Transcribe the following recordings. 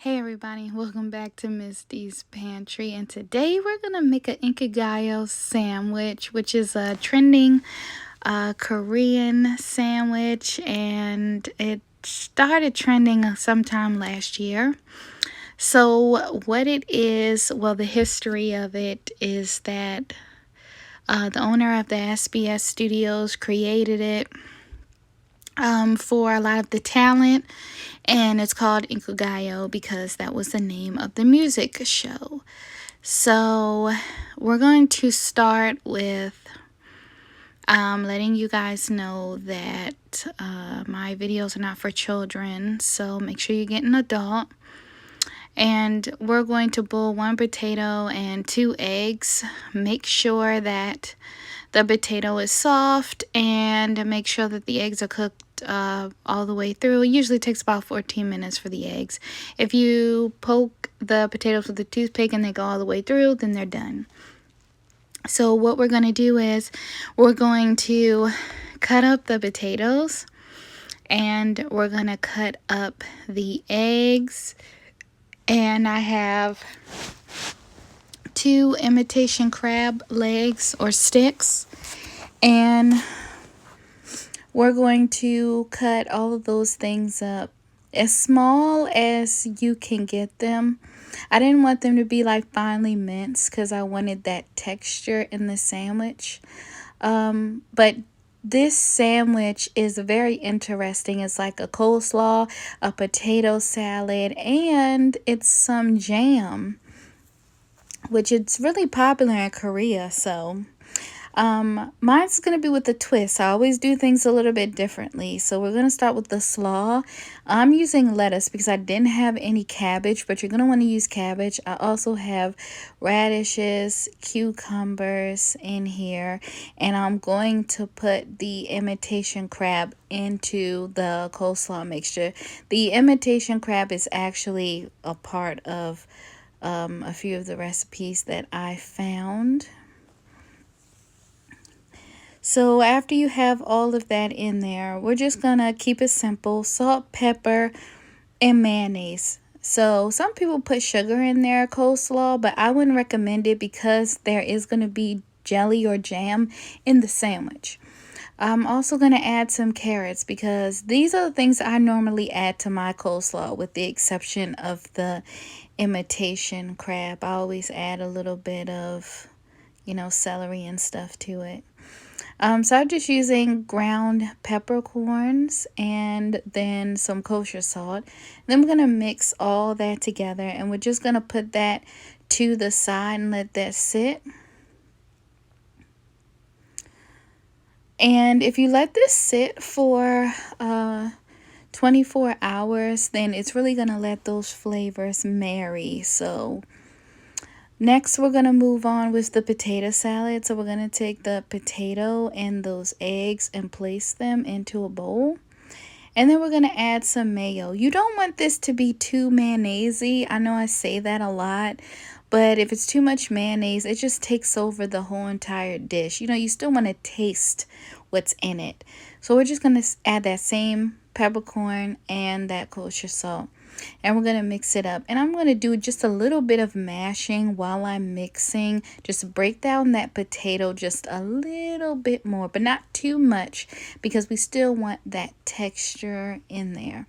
Hey everybody, welcome back to Misty's Pantry, and today we're gonna make an Inkigayo sandwich, which is a trending Korean sandwich, and it started trending sometime last year. So what it is, well, the history of it is that the owner of the SBS Studios created it for a lot of the talent, and it's called Inkigayo because that was the name of the music show. So we're going to start with letting you guys know that my videos are not for children, so make sure you get an adult. And we're going to boil 1 potato and 2 eggs. Make sure that the potato is soft and make sure that the eggs are cooked all the way through. It usually takes about 14 minutes for the eggs. If you poke the potatoes with a toothpick and they go all the way through, then they're done. So what we're going to do is we're going to cut up the potatoes and we're going to cut up the eggs. And I have 2 imitation crab legs or sticks, and we're going to cut all of those things up as small as you can get them. I didn't want them to be like finely minced because I wanted that texture in the sandwich. But this sandwich is very interesting. It's like a coleslaw, a potato salad, and it's some jam, which it's really popular in Korea. So mine's going to be with a twist. I always do things a little bit differently. So we're going to start with the slaw. I'm using lettuce because I didn't have any cabbage, but you're going to want to use cabbage. I also have radishes, cucumbers in here, and I'm going to put the imitation crab into the coleslaw mixture. The imitation crab is actually a part of a few of the recipes that I found. So after you have all of that in there, we're just gonna keep it simple: salt, pepper, and mayonnaise. So some people put sugar in their coleslaw, but I wouldn't recommend it because there is going to be jelly or jam in the sandwich. I'm also going to add some carrots because these are the things I normally add to my coleslaw, with the exception of the imitation crab. I always add a little bit of, celery and stuff to it. So I'm just using ground peppercorns and then some kosher salt. Then we're going to mix all that together, and we're just going to put that to the side and let that sit. And if you let this sit for 24 hours, then it's really going to let those flavors marry. So next, we're going to move on with the potato salad. So we're going to take the potato and those eggs and place them into a bowl. And then we're going to add some mayo. You don't want this to be too mayonnaise-y. I know I say that a lot, but if it's too much mayonnaise, it just takes over the whole entire dish. You still want to taste what's in it. So we're just going to add that same peppercorn and that kosher salt. And we're going to mix it up. And I'm going to do just a little bit of mashing while I'm mixing. Just break down that potato just a little bit more, but not too much, because we still want that texture in there.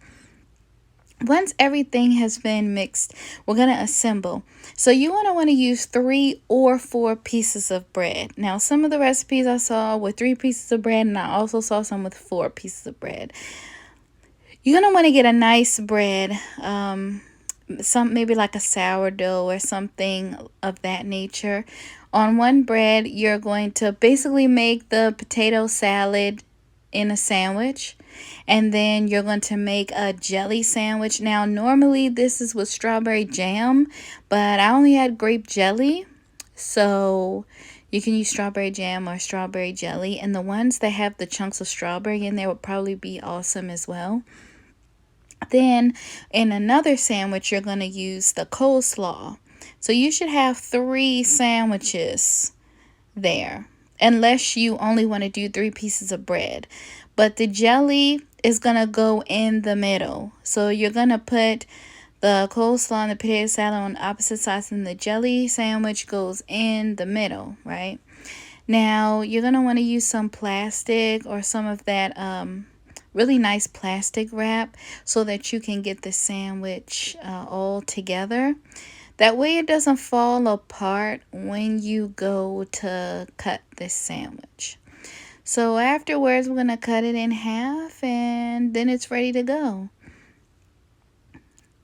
Once everything has been mixed, we're going to assemble. So you want to use 3 or 4 pieces of bread. Now, some of the recipes I saw with 3 pieces of bread, and I also saw some with 4 pieces of bread. You're going to want to get a nice bread, maybe like a sourdough or something of that nature. On one bread, you're going to basically make the potato salad in a sandwich, and then you're going to make a jelly sandwich. Now, normally this is with strawberry jam, but I only had grape jelly, so you can use strawberry jam or strawberry jelly, and the ones that have the chunks of strawberry in there would probably be awesome as well. Then in another sandwich, you're going to use the coleslaw. So you should have 3 sandwiches there, unless you only want to do 3 pieces of bread. But the jelly is going to go in the middle. So you're going to put The coleslaw and the potato salad on opposite sides, and the jelly sandwich goes in the middle, right? Now, you're going to want to use some plastic or some of that really nice plastic wrap so that you can get the sandwich all together. That way it doesn't fall apart when you go to cut this sandwich. So afterwards, we're going to cut it in half and then it's ready to go.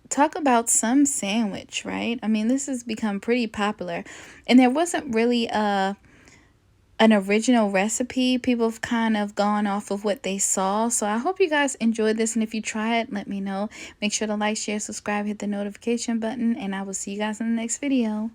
Talk about some sandwich, right? I mean, this has become pretty popular. And there wasn't really an original recipe. People have kind of gone off of what they saw. So I hope you guys enjoyed this. And if you try it, let me know. Make sure to like, share, subscribe, hit the notification button. And I will see you guys in the next video.